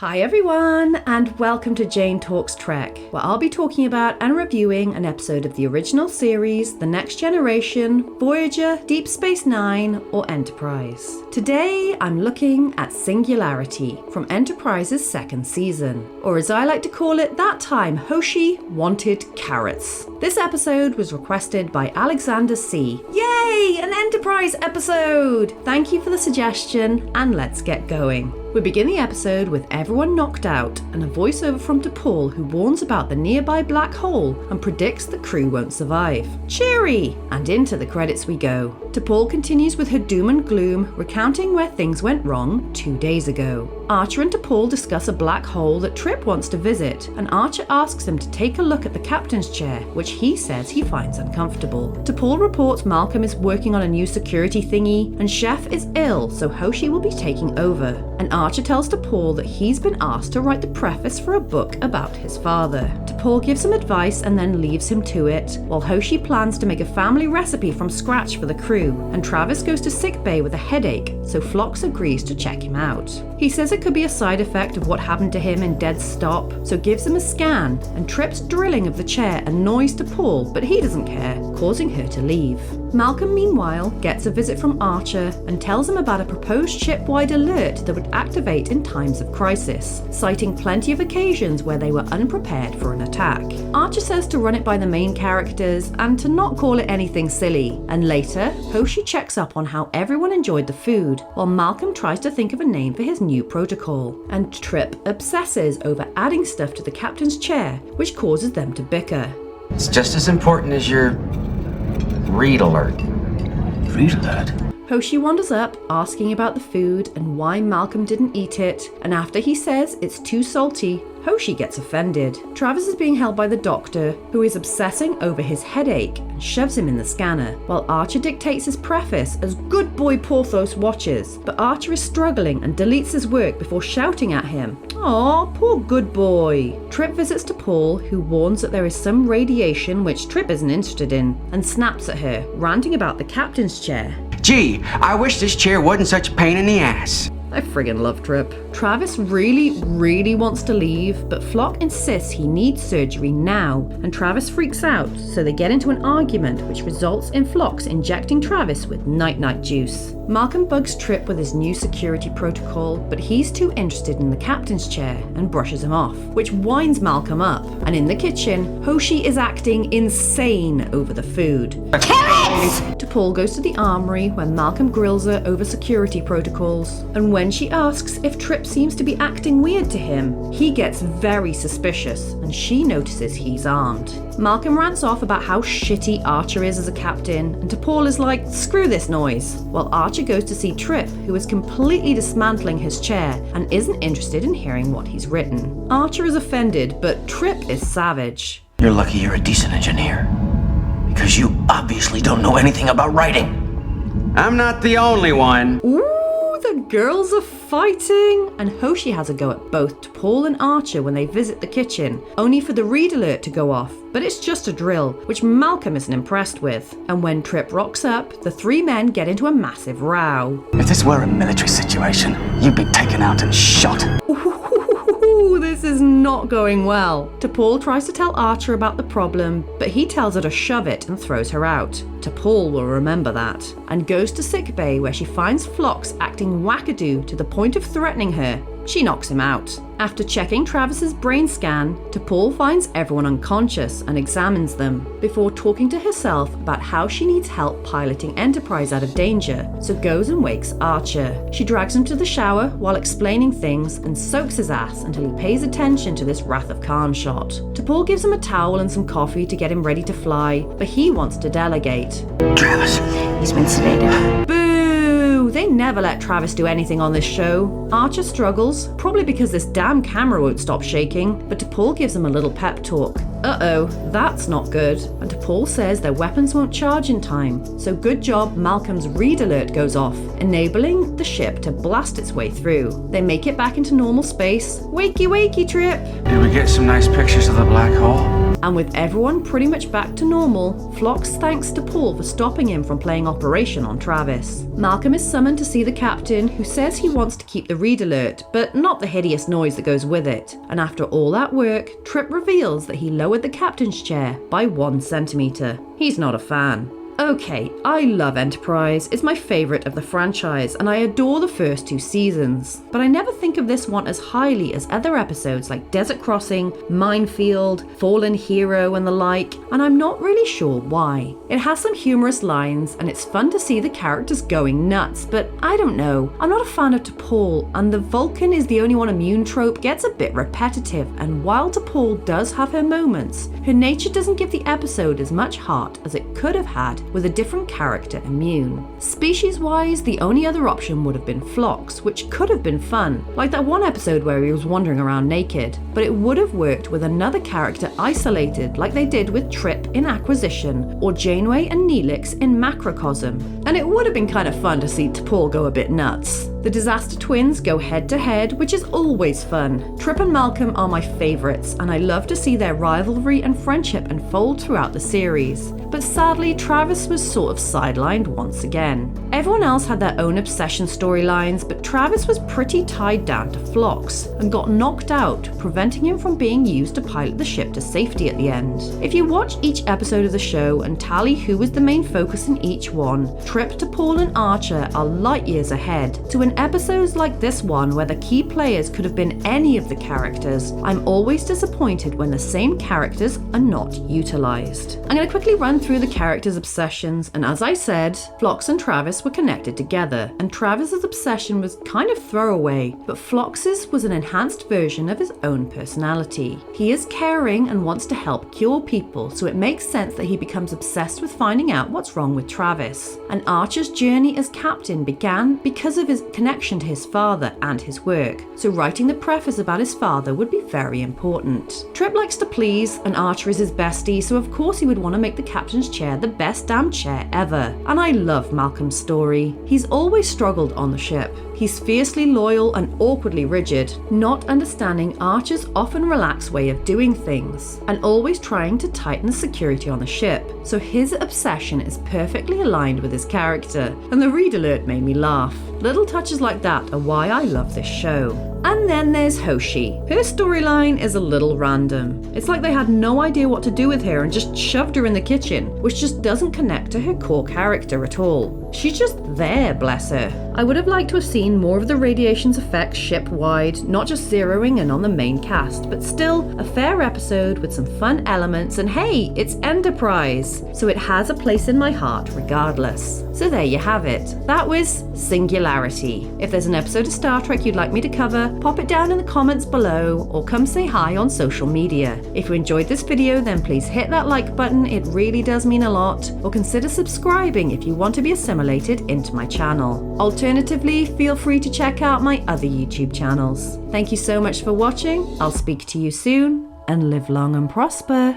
Hi everyone, and welcome to Jane Talks Trek, where I'll be talking about and reviewing an episode of the original series, The Next Generation, Voyager, Deep Space Nine, or Enterprise. Today, I'm looking at Singularity from Enterprise's second season, or as I like to call it, that time Hoshi wanted carrots. This episode was requested by Alexander C. Yay, an Enterprise episode! Thank you for the suggestion, and let's get going. We begin the episode with everyone knocked out and a voiceover from T'Pol who warns about the nearby black hole and predicts the crew won't survive. Cheery! And into the credits we go. T'Pol continues with her doom and gloom, recounting where things went wrong 2 days ago. Archer and T'Pol discuss a black hole that Trip wants to visit, and Archer asks him to take a look at the captain's chair, which he says he finds uncomfortable. T'Pol reports Malcolm is working on a new security thingy, and Chef is ill, so Hoshi will be taking over. And Archer tells T'Pol that he's been asked to write the preface for a book about his father. T'Pol gives him advice and then leaves him to it, while Hoshi plans to make a family recipe from scratch for the crew, and Travis goes to sickbay with a headache, so Phlox agrees to check him out. He says it could be a side effect of what happened to him in Dead Stop, so gives him a scan, and Trip's drilling of the chair annoys T'Pol, but he doesn't care, causing her to leave. Malcolm, meanwhile, gets a visit from Archer and tells him about a proposed ship-wide alert that would activate in times of crisis, citing plenty of occasions where they were unprepared for an attack. Archer says to run it by the main characters and to not call it anything silly, and later, Hoshi checks up on how everyone enjoyed the food, while Malcolm tries to think of a name for his new protocol, and Trip obsesses over adding stuff to the captain's chair, which causes them to bicker. It's just as important as your read alert. Read alert? Hoshi wanders up, asking about the food and why Malcolm didn't eat it, and after he says it's too salty, Hoshi gets offended. Travis is being held by the doctor, who is obsessing over his headache and shoves him in the scanner, while Archer dictates his preface as good boy Porthos watches, but Archer is struggling and deletes his work before shouting at him. Aw, poor good boy. Trip visits T'Pol, who warns that there is some radiation which Trip isn't interested in, and snaps at her, ranting about the captain's chair. Gee, I wish this chair wasn't such a pain in the ass. I friggin' love Trip. Travis really wants to leave, but Phlox insists he needs surgery now, and Travis freaks out, so they get into an argument which results in Phlox injecting Travis with night-night juice. Malcolm bugs Trip with his new security protocol, but he's too interested in the captain's chair and brushes him off, which winds Malcolm up. And in the kitchen, Hoshi is acting insane over the food. T'Pol goes to the armory where Malcolm grills her over security protocols, and when she asks if Trip seems to be acting weird to him, he gets very suspicious, and she notices he's armed. Malcolm rants off about how shitty Archer is as a captain, and T'Pol is like, screw this noise, while Archer goes to see Trip, who is completely dismantling his chair and isn't interested in hearing what he's written. Archer is offended, but Trip is savage. You're lucky you're a decent engineer, because you obviously don't know anything about writing. I'm not the only one. Ooh, the girls are fighting! And Hoshi has a go at both T'Pol and Archer when they visit the kitchen, only for the read alert to go off. But it's just a drill, which Malcolm isn't impressed with. And when Trip rocks up, the three men get into a massive row. If this were a military situation, you'd be taken out and shot. Ooh, this is not going well. T'Pol tries to tell Archer about the problem, but he tells her to shove it and throws her out. T'Pol will remember that, and goes to sickbay where she finds Phlox acting wackadoo to the point of threatening her. She knocks him out. After checking Travis's brain scan, T'Pol finds everyone unconscious and examines them, before talking to herself about how she needs help piloting Enterprise out of danger, so goes and wakes Archer. She drags him to the shower while explaining things and soaks his ass until he pays attention to this Wrath of Khan shot. T'Pol gives him a towel and some coffee to get him ready to fly, but he wants to delegate. Travis, he's been sedated. Boo! They never let Travis do anything on this show. Archer struggles, probably because this damn camera won't stop shaking, but T'Pol gives him a little pep talk. Uh-oh, that's not good. And T'Pol says their weapons won't charge in time, so good job Malcolm's read alert goes off, enabling the ship to blast its way through. They make it back into normal space. Wakey wakey, Trip! Did we get some nice pictures of the black hole? And with everyone pretty much back to normal, Phlox thanks T'Pol for stopping him from playing Operation on Travis. Malcolm is summoned to see the captain, who says he wants to keep the read alert, but not the hideous noise that goes with it. And after all that work, Trip reveals that he lowered the captain's chair by 1 centimeter. He's not a fan. Okay, I love Enterprise, it's my favourite of the franchise, and I adore the first 2 seasons. But I never think of this one as highly as other episodes like Desert Crossing, Minefield, Fallen Hero and the like, and I'm not really sure why. It has some humorous lines, and it's fun to see the characters going nuts, but I don't know, I'm not a fan of T'Pol, and the Vulcan is the only one immune trope gets a bit repetitive, and while T'Pol does have her moments, her nature doesn't give the episode as much heart as it could have had with a different character immune. Species-wise, the only other option would have been Phlox, which could have been fun, like that one episode where he was wandering around naked, but it would have worked with another character isolated like they did with Trip in Acquisition or Janeway and Neelix in Macrocosm, and it would have been kind of fun to see T'Pol go a bit nuts. The Disaster Twins go head to head, which is always fun. Trip and Malcolm are my favourites, and I love to see their rivalry and friendship unfold throughout the series. But sadly, Travis was sort of sidelined once again. Everyone else had their own obsession storylines, but Travis was pretty tied down to Phlox and got knocked out, preventing him from being used to pilot the ship to safety at the end. If you watch each episode of the show and tally who was the main focus in each one, Trip, T'Pol and Archer are light years ahead. So in episodes like this one, where the key players could have been any of the characters, I'm always disappointed when the same characters are not utilised. I'm going to quickly run through the characters' obsessions, and as I said, Phlox and Travis were connected together, and Travis's obsession was kind of throwaway, but Phlox's was an enhanced version of his own personality. He is caring and wants to help cure people, so it makes sense that he becomes obsessed with finding out what's wrong with Travis. And Archer's journey as captain began because of his connection to his father and his work, so writing the preface about his father would be very important. Trip likes to please, and Archer is his bestie, so of course he would want to make the captain's chair the best damn chair ever. And I love Malcolm's story. He's always struggled on the ship. He's fiercely loyal and awkwardly rigid, not understanding Archer's often relaxed way of doing things, and always trying to tighten the security on the ship, so his obsession is perfectly aligned with his character, and the read alert made me laugh. Little touches like that are why I love this show. And then there's Hoshi. Her storyline is a little random. It's like they had no idea what to do with her and just shoved her in the kitchen, which just doesn't connect to her core character at all. She's just there, bless her. I would have liked to have seen more of the radiation's effects ship-wide, not just zeroing in on the main cast, but still a fair episode with some fun elements, and hey, it's Enterprise, so it has a place in my heart regardless. So there you have it. That was Singularity. If there's an episode of Star Trek you'd like me to cover, pop it down in the comments below or come say hi on social media. If you enjoyed this video, then please hit that like button, it really does mean a lot, or consider subscribing if you want to be assimilated into my channel. Alternatively, feel free to check out my other YouTube channels. Thank you so much for watching, I'll speak to you soon, and live long and prosper.